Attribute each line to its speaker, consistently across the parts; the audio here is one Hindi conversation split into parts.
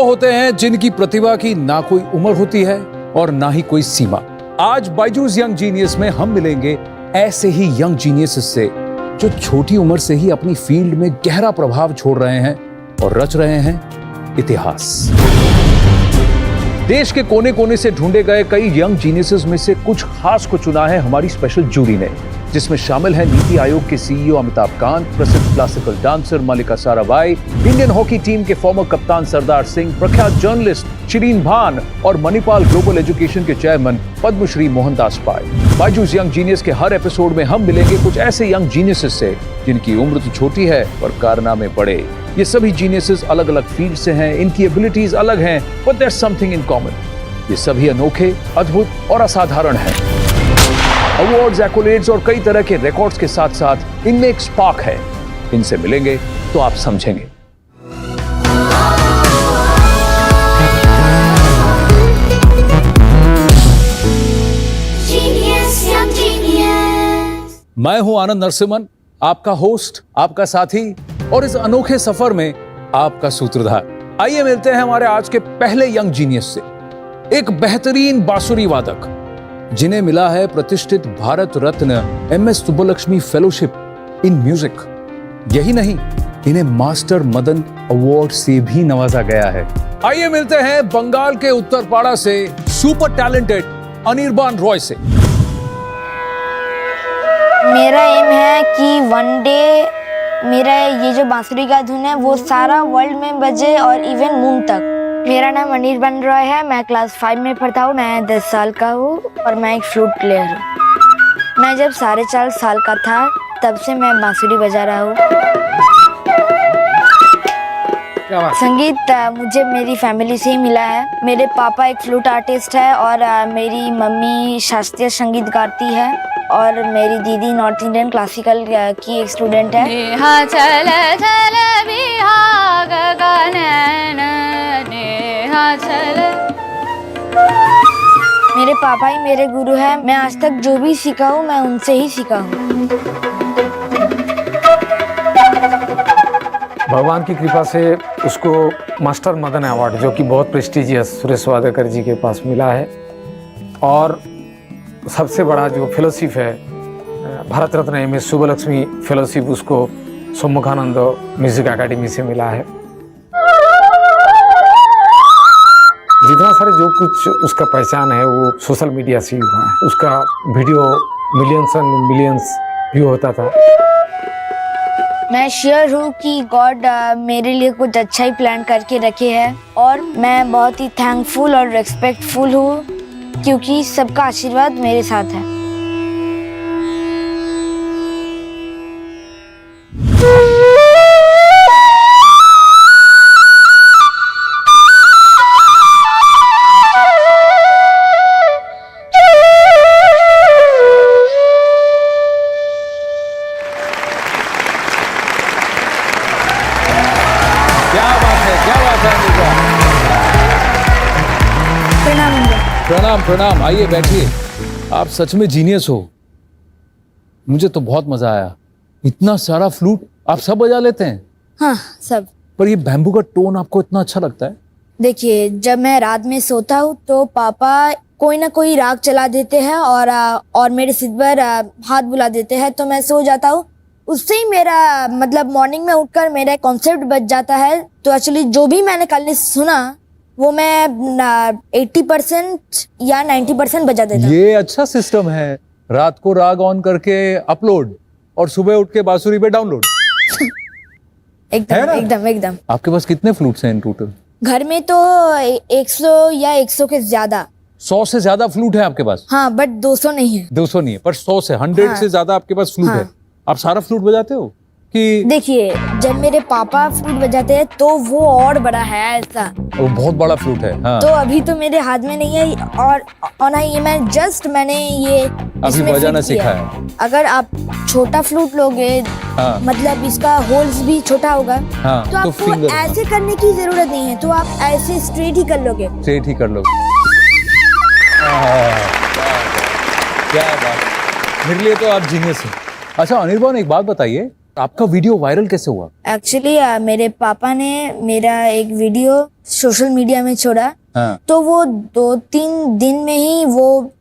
Speaker 1: होते हैं जिनकी प्रतिभा की ना कोई उम्र होती है और ना ही कोई सीमा। आज बायजूस यंग जीनियस में हम मिलेंगे ऐसे ही यंग जीनियस से जो छोटी उम्र से ही अपनी फील्ड में गहरा प्रभाव छोड़ रहे हैं और रच रहे हैं इतिहास। देश के कोने कोने से ढूंढे गए कई यंग जीनियसेस में से कुछ खास को चुना है हमारी स्पेशल जूरी ने, जिसमें शामिल है नीति आयोग के सीईओ अमिताभ कांत, प्रसिद्ध क्लासिकल डांसर मल्लिका साराभाई, इंडियन हॉकी टीम के फॉर्मर कप्तान सरदार सिंह, प्रख्यात जर्नलिस्ट शिरीन भान और मणिपाल ग्लोबल एजुकेशन के चेयरमैन पद्मश्री मोहनदास पाय। बायजूस यंग जीनियस के हर एपिसोड में हम मिलेंगे कुछ ऐसे यंग जीनियसेस से जिनकी उम्र तो छोटी है पर कारनामे बड़े। ये सभी जीनियसेस अलग अलग फील्ड से हैं, इनकी एबिलिटीज अलग हैं, but there is something in common. ये सभी अनोखे, अद्भुत और असाधारण हैं। अवार्ड्स, एक्कोलेड्स और कई तरह के रिकॉर्ड्स के साथ साथ इनमें एक स्पार्क है। इनसे मिलेंगे तो आप समझेंगे। मैं हूं आनंद नरसिम्हन, आपका होस्ट, आपका साथी और इस अनोखे सफर में आपका सूत्रधार। आइए मिलते हैं हमारे आज के पहले यंग जीनियस से, एक बेहतरीन बांसुरी वादक जिन्हें मिला है प्रतिष्ठित Bharat Ratna MS Subbulakshmi fellowship in music. यही नहीं, इन्हें मास्टर मदन अवार्ड से भी नवाजा गया है। आइए मिलते हैं बंगाल के उत्तरपाड़ा से सुपर टैलेंटेड अनिर्बान रॉय से।
Speaker 2: मेरा एम है कि वन डे मेरा ये जो बांसुरी का धुन है वो सारा वर्ल्ड में बजे और इवन मून तक। मेरा नाम अनिर्बान रॉय है, मैं क्लास 5 में पढ़ता हूँ, मैं 10 साल का हूँ और मैं एक फ्लूट प्लेयर हूँ। मैं जब 4.5 साल का था तब से मैं बांसुरी बजा रहा हूँ। संगीत मुझे मेरी फैमिली से ही मिला है। मेरे पापा एक फ्लूट आर्टिस्ट है और मेरी मम्मी शास्त्रीय संगीत गाती है और मेरी दीदी नॉर्थ इंडियन क्लासिकल की एक स्टूडेंट है। मेरे पापा ही मेरे गुरु हैं। मैं आज तक जो भी सीखा हूँ मैं उनसे ही सीखा हूँ।
Speaker 3: भगवान की कृपा से उसको मास्टर मदन अवार्ड, जो कि बहुत प्रेस्टिजियस, सुरेश वाडकर जी के पास मिला है। और सबसे बड़ा जो फेलोशिप है भारत रत्न एमएस सुब्बलक्ष्मी फेलोशिप, उसको सम्मुखानंद म्यूजिक एकेडमी से मिला है। जितना सारे जो कुछ उसका पहचान है वो सोशल मीडिया से ही हुआ है। उसका video millions and millions view होता था।
Speaker 2: मैं श्योर हूँ कि गॉड मेरे लिए कुछ अच्छा ही प्लान करके रखे है और मैं बहुत ही थैंकफुल और रेस्पेक्टफुल हूँ क्योंकि सबका आशीर्वाद मेरे साथ है।
Speaker 1: प्रणाम प्रणाम, आइए बैठिए। आप सच में जीनियस हो, मुझे तो बहुत मजा आया। इतना सारा फ्लूट आप सब बजा लेते हैं?
Speaker 2: हाँ, सब। पर
Speaker 1: ये बैम्बू का टोन आपको इतना अच्छा लगता है?
Speaker 2: देखिए, जब मैं रात में सोता हूँ तो पापा कोई ना कोई राग चला देते हैं और मेरे सिर पर हाथ बुला देते हैं तो मैं सो जाता हूँ। उससे ही मेरा मतलब मॉर्निंग में उठकर मेरा कॉन्सेप्ट बच जाता है। तो एक्चुअली जो भी मैंने कल सुना वो मैं 80% या 90% बजा देता हूँ।
Speaker 1: ये अच्छा सिस्टम है, रात को राग ऑन करके अपलोड और सुबह उठ के बांसुरी पे डाउनलोड।
Speaker 2: एकदम एकदम एकदम।
Speaker 1: आपके पास कितने फ्लूट्स हैं इन टोटल?
Speaker 2: घर में तो 100 या 100 के ज्यादा।
Speaker 1: 100 से ज्यादा फ्लूट है आपके पास?
Speaker 2: हाँ, बट 200 नहीं है।
Speaker 1: 200 नहीं है, पर 100 से 100 से ज्यादा आपके पास फ्लूट है। आप सारा फ्लूट बजाते हो कि? देखिए,
Speaker 2: जब मेरे पापा फ्लूट बजाते हैं तो वो और बड़ा है ऐसा।
Speaker 1: वो बहुत बड़ा फ्लूट है। हाँ।
Speaker 2: तो अभी तो मेरे हाथ में नहीं है और ना ये मैंने ये
Speaker 1: अभी बजाना सीखा है।
Speaker 2: अगर आप छोटा फ्लूट लोगे, हाँ, मतलब इसका होल्स भी छोटा होगा, हाँ, तो आपको ऐसे करने की जरूरत नहीं है, तो आप ऐसे स्ट्रेट ही कर लोगे।
Speaker 1: स्ट्रेट ही कर लोगे। क्या बात, मेरे लिए तो आप जीनियस हैं। अच्छा अनिर्बान, एक बात बताइए, आपका वीडियो वायरल कैसे हुआ?
Speaker 2: एक्चुअली मेरे पापा ने मेरा एक वीडियो सोशल मीडिया में छोड़ा
Speaker 1: हाँ।
Speaker 2: तो वो 2-3 दिन में ही वो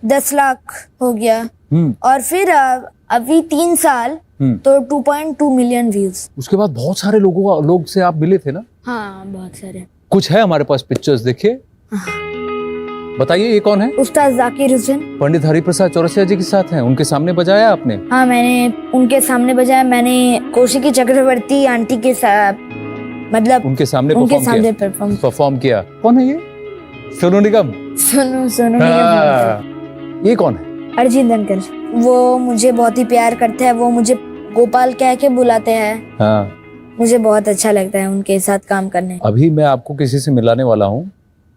Speaker 2: 10 लाख हो गया। और फिर अभी 3 साल तो 2.2 मिलियन व्यूज।
Speaker 1: उसके बाद बहुत सारे लोग से आप मिले थे ना?
Speaker 2: हाँ, बहुत सारे।
Speaker 1: कुछ है हमारे पास पिक्चर्स, देखिए। बताइए ये कौन है?
Speaker 2: उस्ताद जाकिर हुसैन।
Speaker 1: पंडित हरिप्रसाद चौरसिया जी के साथ हैं, उनके सामने बजाया आपने?
Speaker 2: हाँ, मैंने उनके सामने बजाया। मैंने कौशिकी चक्रवर्ती आंटी के साथ मतलब
Speaker 1: उनके सामने परफॉर्म किया। कौन है ये? सोनू निगम।
Speaker 2: सोनू
Speaker 1: हाँ। ये कौन है?
Speaker 2: अरिजीत धनकर। वो मुझे बहुत ही प्यार करते हैं, वो मुझे गोपाल कह के बुलाते हैं।
Speaker 1: हाँ।
Speaker 2: मुझे बहुत अच्छा लगता है उनके साथ काम करने।
Speaker 1: अभी मैं आपको किसी से मिलाने वाला हूँ,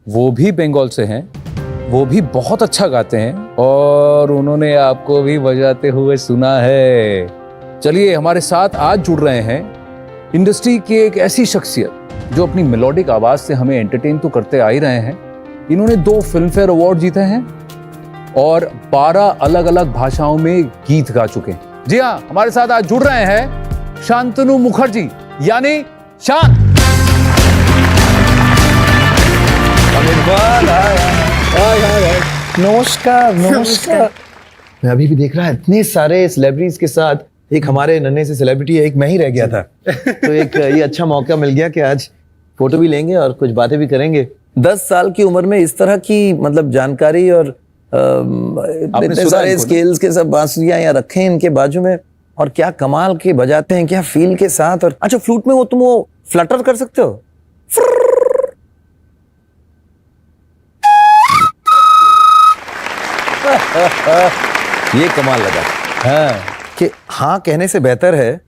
Speaker 1: वो भी बंगाल से हैं, वो भी बहुत अच्छा गाते हैं और उन्होंने आपको भी बजाते हुए सुना है। चलिए, हमारे साथ आज जुड़ रहे हैं इंडस्ट्री की एक ऐसी शख्सियत जो अपनी मेलोडिक आवाज से हमें एंटरटेन तो करते आ ही रहे हैं। इन्होंने 2 फिल्म फेयर अवार्ड जीते हैं और 12 अलग अलग भाषाओं में गीत गा चुके हैं। जी हाँ, हमारे साथ आज जुड़ रहे हैं शांतनु मुखर्जी यानी शान।
Speaker 4: नमस्कार। मैं अभी भी देख रहा है इतने सारे सेलिब्रिटीज के साथ एक हमारे नन्हे से सेलिब्रिटी है, एक मैं ही रह गया था। तो एक ये अच्छा मौका मिल गया कि आज फोटो भी लेंगे और कुछ बातें भी करेंगे। 10 साल की उम्र में इस तरह की मतलब जानकारी और इतने सारे स्केल्स के सब बांसुरियां यहाँ रखे हैं इनके बाजू में, और क्या कमाल के बजाते हैं, क्या फील के साथ। और अच्छा, फ्लूट में तुम वो फ्लटर कर सकते हो? ये कमाल लगा।
Speaker 1: हाँ।
Speaker 4: कि हाँ कहने से बेहतर है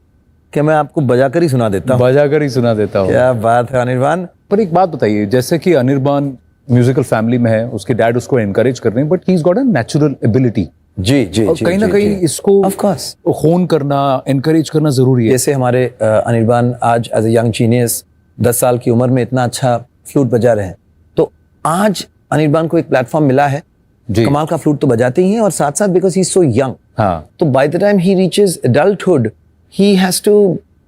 Speaker 4: कि मैं आपको बजाकर ही सुना देता हूँ।
Speaker 1: बजाकर ही सुना देता हूँ।
Speaker 4: क्या बात है अनिर्बान।
Speaker 1: पर एक बात बताइए, जैसे कि अनिर्बान म्यूजिकल फैमिली में है, उसके डैड उसको एनकरेज कर रहे हैं, but he is got a natural ability.
Speaker 4: जी जी जी,
Speaker 1: कहीं ना कहीं इसको
Speaker 4: ऑफ कोर्स
Speaker 1: होन करना, एनकरेज करना जरूरी है।
Speaker 4: जैसे हमारे अनिर्बान आज एज ए यंग जीनियस 10 साल की उम्र में इतना अच्छा फ्लूट बजा रहे हैं, तो आज अनिर्बान को एक प्लेटफॉर्म मिला है। कमाल का फ्लूट तो बजाते ही हैं और साथ साथ because he is so young,
Speaker 1: हाँ,
Speaker 4: तो by the time he reaches adulthood he has to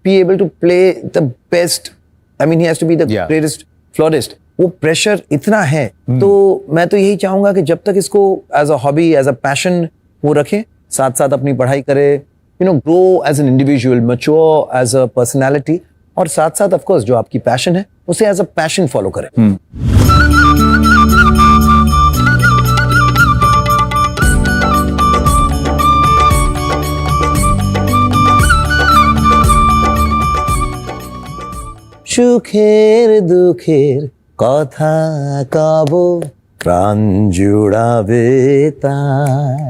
Speaker 4: be able to play the best, I mean he has to be the greatest florist. वो प्रेशर इतना है। तो मैं तो यही चाहूंगा कि जब तक इसको as a hobby, as a passion वो रखे, साथ साथ अपनी पढ़ाई करे, you know, grow as an individual, mature as a personality, और साथ साथ ऑफ कोर्स जो आपकी पैशन है उसे एज अ पैशन फॉलो करे। সুখের দুঃখের কথা কব প্রাণ জুড়াবে তাই।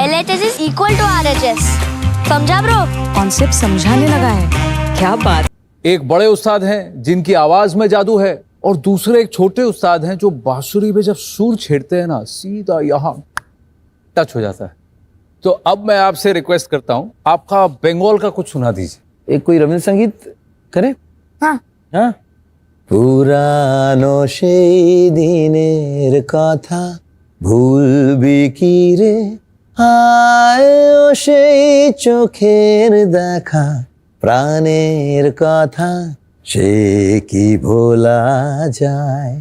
Speaker 2: LHS is equal to RHS. समझा ब्रो?
Speaker 5: कॉन्सेप्ट समझाने लगा है। क्या बात।
Speaker 1: एक बड़े उस्ताद हैं जिनकी आवाज में जादू है, और दूसरे एक छोटे उस्ताद हैं जो बांसुरी में जब सुर छेड़ते हैं ना, सीधा यहाँ टच हो जाता है। तो अब मैं आपसे रिक्वेस्ट करता हूँ, आपका बंगाल का कुछ सुना दीजिए।
Speaker 4: एक कोई रविंद्र संगीत करे?
Speaker 2: हाँ।
Speaker 4: हाँ। পুরানো সেই দিনের কথা ভুলবি কি রে, হায় ও সেই চোখের দেখা প্রাণের কথা সে কি ভোলা যায়।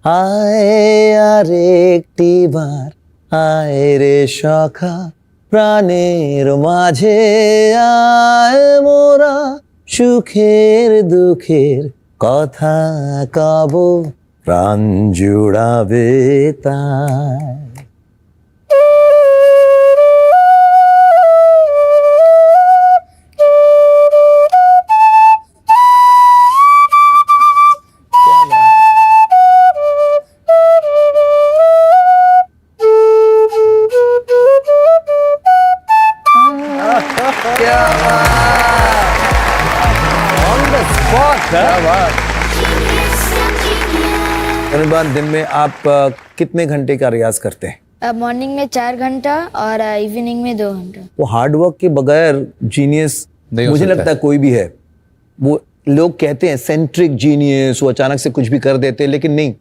Speaker 4: আয় আর একটি বার আয় রে সখা প্রাণের মাঝে আয়, মোরা সুখের দুঃখের কথা কব প্রাণ জুড়াবে তাই। अनिर्बान, दिन में आप कितने घंटे का रियाज करते हैं?
Speaker 2: मॉर्निंग में 4 घंटा और इवनिंग में 2 घंटा।
Speaker 4: वो हार्ड वर्क के बगैर जीनियस मुझे लगता है कोई भी है। वो लोग कहते हैं सेंट्रिक जीनियस, वो अचानक से कुछ भी कर देते हैं, लेकिन नहीं,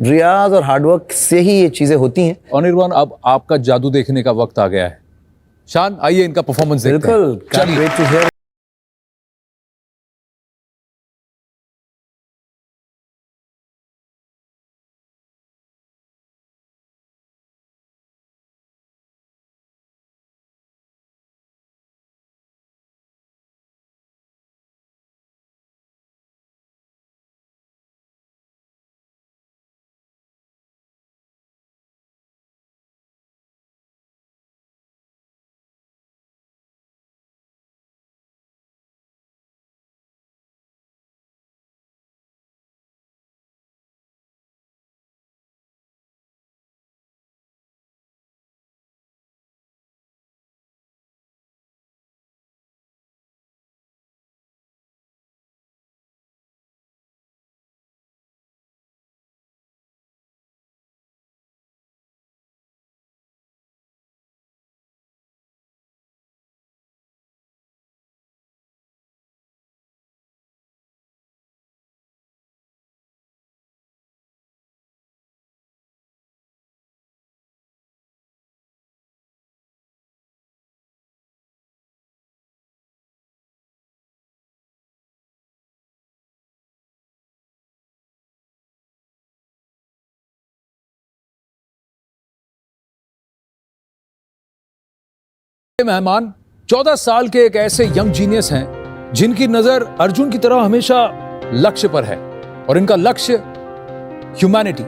Speaker 4: रियाज और हार्डवर्क से ही ये चीजें होती हैं।
Speaker 1: अनिर्बान, अब आपका जादू देखने का वक्त आ गया है। शान, आइए इनका परफॉर्मेंस देखते हैं।
Speaker 4: बिल्कुल, can't
Speaker 1: चलिए।
Speaker 4: wait to hear.
Speaker 1: मेहमान 14 साल के एक ऐसे यंग जीनियस हैं जिनकी नजर अर्जुन की तरह हमेशा लक्ष्य पर है, और इनका लक्ष्य ह्यूमैनिटी,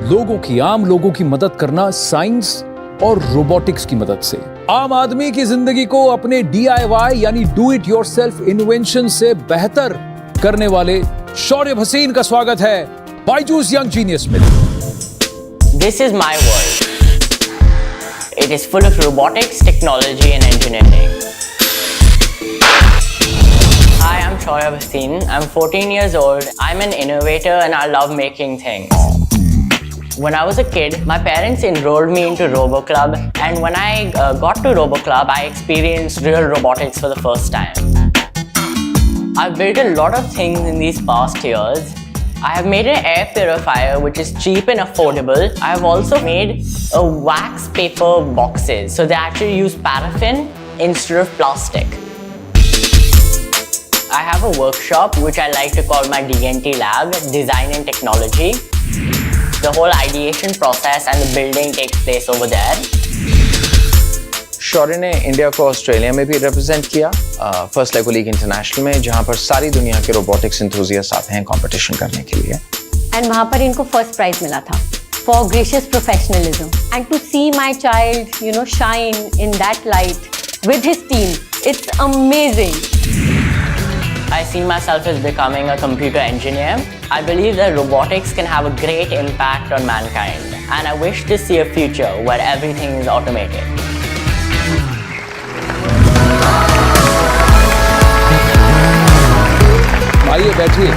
Speaker 1: लोगों की, आम लोगों की मदद करना साइंस और रोबोटिक्स की मदद से। आम आदमी की जिंदगी को अपने DIY यानी डू इट योरसेल्फ इन्वेंशन से बेहतर करने वाले शौर्य भसीन का स्वागत है बायजूस यंग जीनियस में।
Speaker 6: This is my world. It is full of robotics, technology and engineering. Hi, I'm Shoya Bhasin. I'm 14 years old. I'm an innovator and I love making things. When I was a kid, my parents enrolled me into RoboClub, and when I got to RoboClub, I experienced real robotics for the first time. I've built a lot of things in these past years. I have made an air purifier which is cheap and affordable. I have also made a wax paper boxes, so they actually use paraffin instead of plastic. I have a workshop which I like to call my DNT lab, design and technology. The whole ideation process and the building takes place over there.
Speaker 7: शौर्य ने इंडिया को ऑस्ट्रेलिया में भी रिप्रेजेंट किया, फर्स्ट लेगो लीग इंटरनेशनल में, जहां पर सारी दुनिया के रोबोटिक्स एंथुसियास्ट आते हैं कंपटीशन करने के लिए।
Speaker 8: एंड वहाँ पर इनको फर्स्ट प्राइज मिला था for gracious professionalism, and to see my child you know shine in that light with his team, it's amazing.
Speaker 6: I see myself as becoming a computer engineer. I believe that robotics can have a great impact on mankind, and I wish to see a future where everything is automated.
Speaker 1: आइए बैठिए।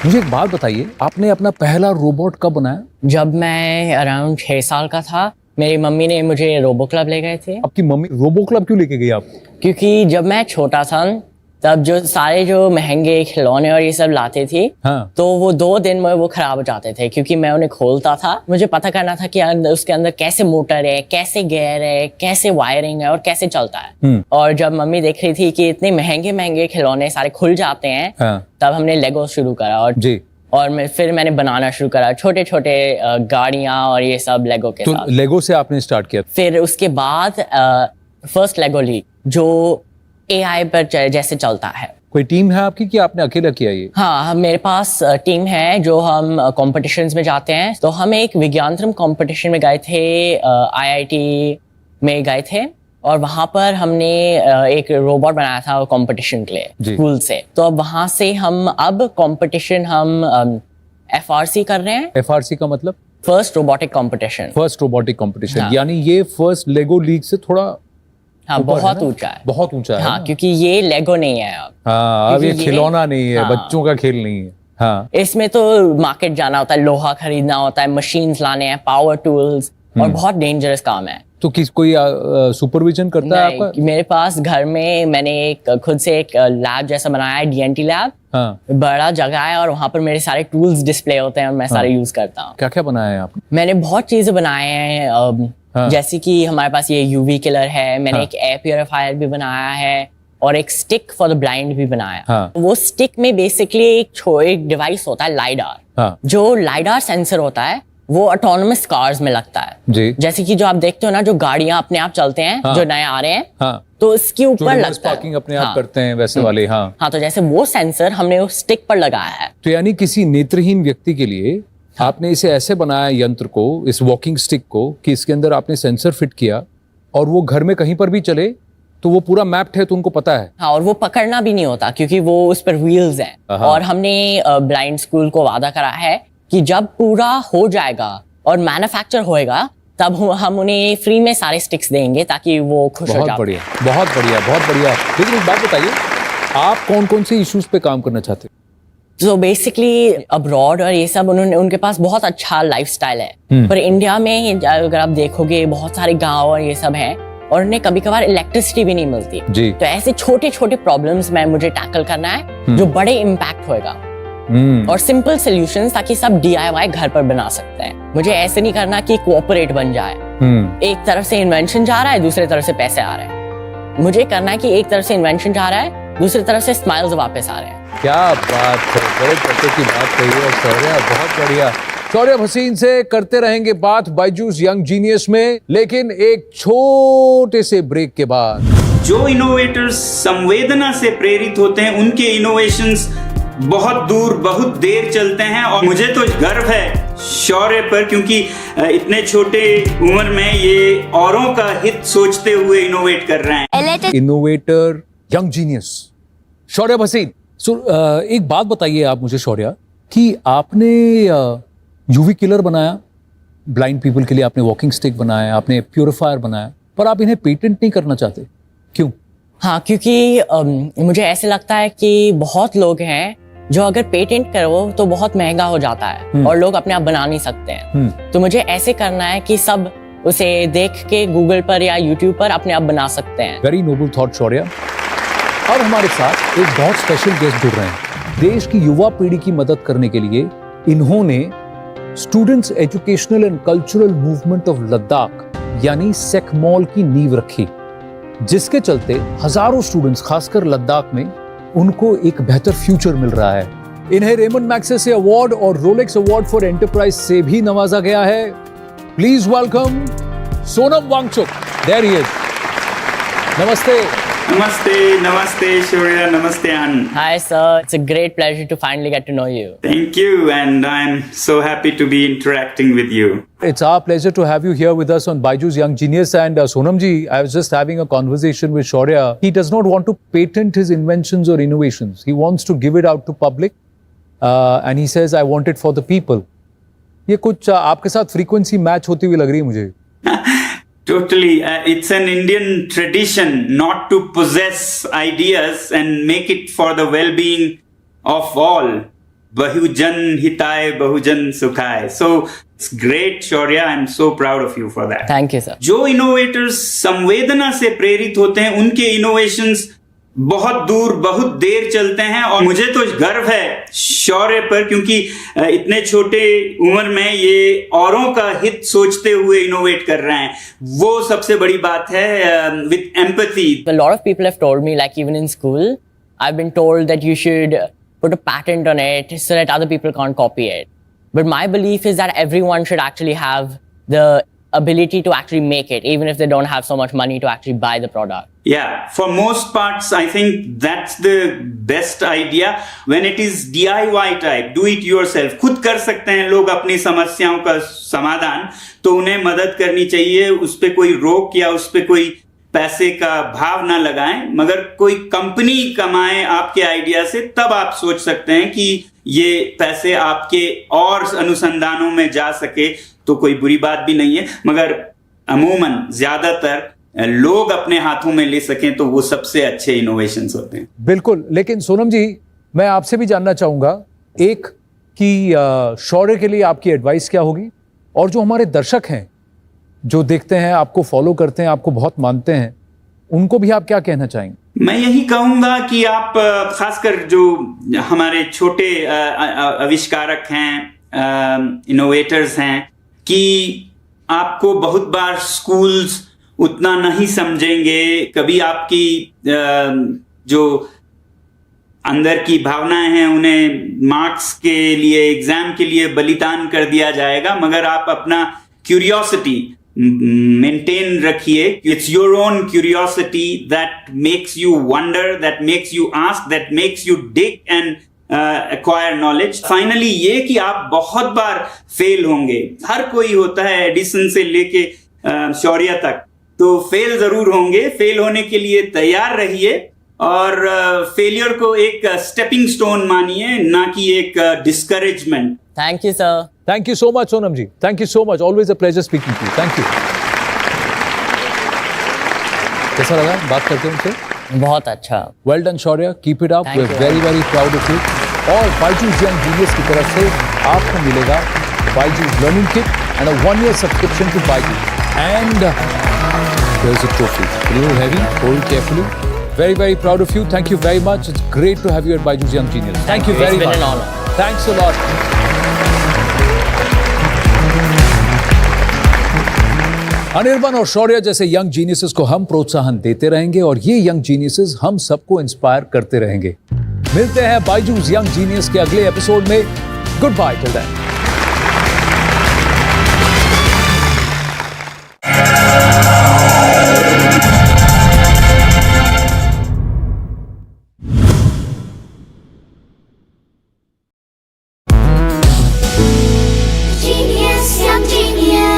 Speaker 1: मुझे एक बात बताइए, आपने अपना पहला रोबोट कब बनाया?
Speaker 6: जब मैं अराउंड 6 साल का था, मेरी मम्मी ने मुझे रोबो क्लब ले गए थे।
Speaker 1: आपकी मम्मी रोबो क्लब क्यों लेके गई आपको?
Speaker 6: क्योंकि जब मैं छोटा था तब जो सारे जो महंगे खिलौने और ये सब लाते थे,
Speaker 1: हाँ।
Speaker 6: तो वो 2 दिन में वो खराब हो जाते थे, क्योंकि मैं उन्हें खोलता था। मुझे पता करना था कि उसके अंदर कैसे मोटर है, कैसे गियर है, कैसे वायरिंग है और कैसे चलता है। और जब मम्मी देख रही थी कि इतने महंगे महंगे खिलौने सारे खुल जाते हैं,
Speaker 1: हाँ।
Speaker 6: तब हमने लेगो शुरू करा। और
Speaker 1: जी।
Speaker 6: और फिर मैंने बनाना शुरू करा छोटे छोटे गाड़ियां और ये सब लेगो के
Speaker 1: तो
Speaker 6: साथ।
Speaker 1: लेगो से आपने स्टार्ट किया?
Speaker 6: फिर उसके बाद फर्स्ट लेगो लीग जो AI पर जैसे चलता है।
Speaker 1: कोई टीम है आपकी कि आपने अकेला किया ये?
Speaker 6: हाँ, मेरे पास टीम है जो हम कॉम्पिटिशन्स में जाते हैं। तो हम एक विज्ञानतम कॉम्पिटिशन में गए थे, IIT में गए थे, और वहाँ पर हमने एक रोबोट बनाया था कंपटीशन के लिए स्कूल से। तो अब वहाँ से हम अब कंपटीशन हम FRC कर रहे हैं।
Speaker 1: FRC का मतलब?
Speaker 6: First robotic competition.
Speaker 1: First robotic competition,
Speaker 6: हाँ।
Speaker 1: यानी ये फर्स्ट लेगो लीग से थोड़ा
Speaker 6: हाँ, बहुत ऊंचा है।
Speaker 1: बहुत ऊंचा है।
Speaker 6: हाँ, क्योंकि ये लेगो नहीं है अब।
Speaker 1: हाँ, अब ये
Speaker 6: क्योंकि
Speaker 1: खिलौना नहीं है,
Speaker 6: हाँ।
Speaker 1: बच्चों का खेल नहीं है। हाँ।
Speaker 6: इसमें तो मार्केट जाना होता है, लोहा खरीदना होता है, मशीन्स लाने हैं, पावर टूल्स, और बहुत डेंजरस काम है।
Speaker 1: तो कोई सुपरविजन करता है आपका?
Speaker 6: नहीं, मेरे पास घर में मैंने खुद से एक लैब जैसा बनाया है, DNT लैब।
Speaker 1: हाँ।
Speaker 6: बड़ा जगह है और वहाँ पर मेरे सारे टूल्स डिस्प्ले होते हैं और मैं सारे यूज करता हूँ।
Speaker 1: क्या क्या बनाया है आपने?
Speaker 6: मैंने बहुत चीजें बनाए हैं, जैसे कि हमारे पास ये UV किलर है, मैंने एक एयर प्योरीफायर भी बनाया है और एक स्टिक फॉर द ब्लाइंड भी बनाया। वो स्टिक में बेसिकली एक डिवाइस होता है लाइडार, जो लाइडार सेंसर होता है वो ऑटोनोमस कार्स में लगता है जी। जैसे कि जो आप देखते हो ना, जो गाड़ियां अपने आप चलते हैं, जो नए आ रहे हैं, तो इसके ऊपर लगता है,
Speaker 1: पार्किंग अपने आप करते हैं वैसे वाले।
Speaker 6: हाँ, तो जैसे वो सेंसर हमने उस स्टिक पर लगाया है।
Speaker 1: तो यानी किसी नेत्रहीन व्यक्ति के लिए आपने इसे ऐसे बनाया यंत्र को, इस वॉकिंग स्टिक को, कि इसके अंदर आपने सेंसर फिट किया और वो घर में कहीं पर भी चले तो वो पूरा मैप्ड है, तो उनको पता है।
Speaker 6: हाँ, और वो पकड़ना भी नहीं होता क्योंकि वो उस पर व्हील्स हैं। और हमने ब्लाइंड स्कूल को वादा करा है कि जब पूरा हो जाएगा और मैन्युफैक्चर होएगा तब हम उन्हें फ्री में सारे स्टिक्स देंगे ताकि वो खुश हो जाए।
Speaker 1: बहुत बढ़िया, बहुत बढ़िया, बहुत बढ़िया। लेकिन एक बात बताइए, आप कौन कौन से इश्यूज पे काम करना चाहते हैं?
Speaker 6: तो बेसिकली अब्रॉड और ये सब उनके पास बहुत अच्छा लाइफस्टाइल है, पर इंडिया में अगर आप देखोगे बहुत सारे गाँव और ये सब हैं और उन्हें कभी कभार इलेक्ट्रिसिटी भी नहीं मिलती जी। तो ऐसे छोटे छोटे प्रॉब्लम्स में मुझे टैकल करना है जो बड़े इम्पैक्ट होएगा और सिंपल सॉल्यूशंस, ताकि सब DIY घर पर बना सकते हैं। मुझे ऐसे नहीं करना कि कोऑपरेट बन जाए, एक तरफ से इन्वेंशन जा रहा है, दूसरी तरफ से पैसे आ रहे हैं। मुझे करना है कि एक तरफ से इन्वेंशन जा रहा है, दूसरी तरफ से स्माइल्स वापस आ रहे हैं।
Speaker 1: क्या बात है, बड़े पते की बात कही है शौर्या, बहुत बढ़िया। शौर्य हसीन से करते रहेंगे बात बायजूस यंग जीनियस में, लेकिन एक छोटे से ब्रेक के बाद।
Speaker 9: जो इनोवेटर्स संवेदना से प्रेरित होते हैं उनके इनोवेशंस बहुत दूर बहुत देर चलते हैं, और मुझे तो गर्व है शौर्य पर, क्योंकि इतने छोटे उम्र में ये औरों का हित सोचते हुए इनोवेट कर रहे हैं।
Speaker 1: इनोवेटर यंग जीनियस शौर्य हसीन। एक बात बताइए आप मुझे शौर्य, कि आपने UV किलर बनाया ब्लाइंड पीपल के लिए, आपने वॉकिंग स्टिक बनाया, आपने प्योरीफायर बनाया, पर आप इन्हें पेटेंट नहीं करना चाहते, क्यों?
Speaker 6: हाँ, क्योंकि मुझे ऐसे लगता है कि बहुत लोग हैं जो अगर पेटेंट करो तो बहुत महंगा हो जाता है और लोग अपने आप बना नहीं सकते हैं। तो मुझे ऐसे करना है कि सब उसे देख के गूगल पर या यूट्यूब पर अपने आप बना सकते हैं।
Speaker 1: वेरी नोबल थॉट शौर्य। अब हमारे साथ एक बहुत स्पेशल गेस्ट जुड़ रहे हैं। देश की युवा पीढ़ी की मदद करने के लिए इन्होंने students educational and cultural movement of Ladakh यानी सेकमॉल की नींव रखी, जिसके चलते हजारों स्टूडेंट्स खासकर लद्दाख में उनको एक बेहतर फ्यूचर मिल रहा है। इन्हें रेमंड मैग्सेसे अवार्ड और रोलेक्स अवार्ड फॉर एंटरप्राइज से भी नवाजा गया है। Please welcome Sonam Wangchuk. There he is. नमस्ते।
Speaker 9: नमस्ते, नमस्ते शौर्य, नमस्ते Ann.
Speaker 6: Hi sir, it's a great pleasure to finally get to know you.
Speaker 9: Thank you, and I'm so happy to be interacting with you.
Speaker 1: It's our pleasure to have you here with us on Byju's Young Genius. And Sonam ji, I was just having a conversation with Shaurya. He does not want to patent his inventions or innovations. He wants to give it out to public, and he says, "I want it for the people." ये कुछ आपके साथ frequency match होती हुई लग रही है मुझे।
Speaker 9: Totally. It's an Indian tradition not to possess ideas and make it for the well-being of all. Bahujan hitay, bahujan sukhay. So it's great, Shaurya. I'm so proud of you for that.
Speaker 6: Thank you, sir.
Speaker 9: जो innovators संवेदना से प्रेरित होते हैं उनके innovations बहुत दूर बहुत देर चलते हैं, और मुझे तो गर्व है शौर्य पर, क्योंकि इतने छोटे उम्र में ये औरों का हित सोचते हुए इनोवेट कर रहे हैं। वो सबसे बड़ी बात है, with empathy.
Speaker 6: A lot of people have told me, like even in school, I've been told that you should put a patent on it so that other people can't copy it. But my belief is that everyone should actually have the ability to actually make it, even if they don't have so much money to actually buy the product.
Speaker 9: Yeah, for most parts, I think that's the best idea when it is DIY type, do it yourself. खुद कर सकते हैं लोग अपनी समस्याओं का समाधान, तो उन्हें मदद करनी चाहिए। उस पे कोई रोक या उस पे कोई पैसे का भाव ना लगाएं, मगर कोई कंपनी कमाए आपके आइडिया से, तब आप सोच सकते हैं कि ये पैसे आपके और अनुसंधानों में जा सके, तो कोई बुरी बात भी नहीं है। मगर अमूमन ज्यादातर लोग अपने हाथों में ले सकें तो वो सबसे अच्छे इनोवेशंस होते हैं।
Speaker 1: बिल्कुल। लेकिन सोनम जी, मैं आपसे भी जानना चाहूंगा, एक कि शौर्य के लिए आपकी एडवाइस क्या होगी, और जो हमारे दर्शक हैं जो देखते हैं, आपको फॉलो करते हैं, आपको बहुत मानते हैं, उनको भी आप क्या कहना चाहेंगे?
Speaker 9: मैं यही कहूंगा कि आप खासकर जो हमारे छोटे आविष्कारक हैं, इनोवेटर्स हैं, कि आपको बहुत बार स्कूल्स उतना नहीं समझेंगे, कभी आपकी जो अंदर की भावनाएं हैं उन्हें मार्क्स के लिए, एग्जाम के लिए बलिदान कर दिया जाएगा, मगर आप अपना क्यूरियोसिटी मेंटेन रखिए. It's your own curiosity that makes you wonder, that makes you ask, that makes you dig and acquire knowledge. Finally ये कि आप बहुत बार फेल होंगे, हर कोई होता है, एडिसन से लेके शौर्य तक, तो फेल जरूर होंगे. फेल होने के लिए तैयार रहिए और फेलियर को एक स्टेपिंग स्टोन मानिए, ना कि एक discouragement.
Speaker 6: Thank you, sir.
Speaker 1: Thank you so much, Sonam ji. Thank you so much. Always a pleasure speaking to you. Thank you. कैसा लगा बात करके उनसे?
Speaker 6: बहुत अच्छा.
Speaker 1: Well done, Shaurya. Keep it up.
Speaker 6: Thank
Speaker 1: We're
Speaker 6: you.
Speaker 1: very, very proud of you. और Byju's Young Genius की तरफ से आपको मिलेगा Byju's Learning Kit and a 1-year subscription to Byju. And there's a trophy. A little heavy. Hold carefully. Very, very proud of you. Thank you very much. It's great to have you at Byju's Young Genius. Thank you very much.
Speaker 6: It's been an honor.
Speaker 1: Thanks a lot. Anirban और शौर्य जैसे यंग जीनियसेस को हम प्रोत्साहन देते रहेंगे और ये यंग जीनियसेस हम सबको इंस्पायर करते रहेंगे. मिलते हैं बायजूस यंग जीनियस के अगले एपिसोड में. Goodbye till then.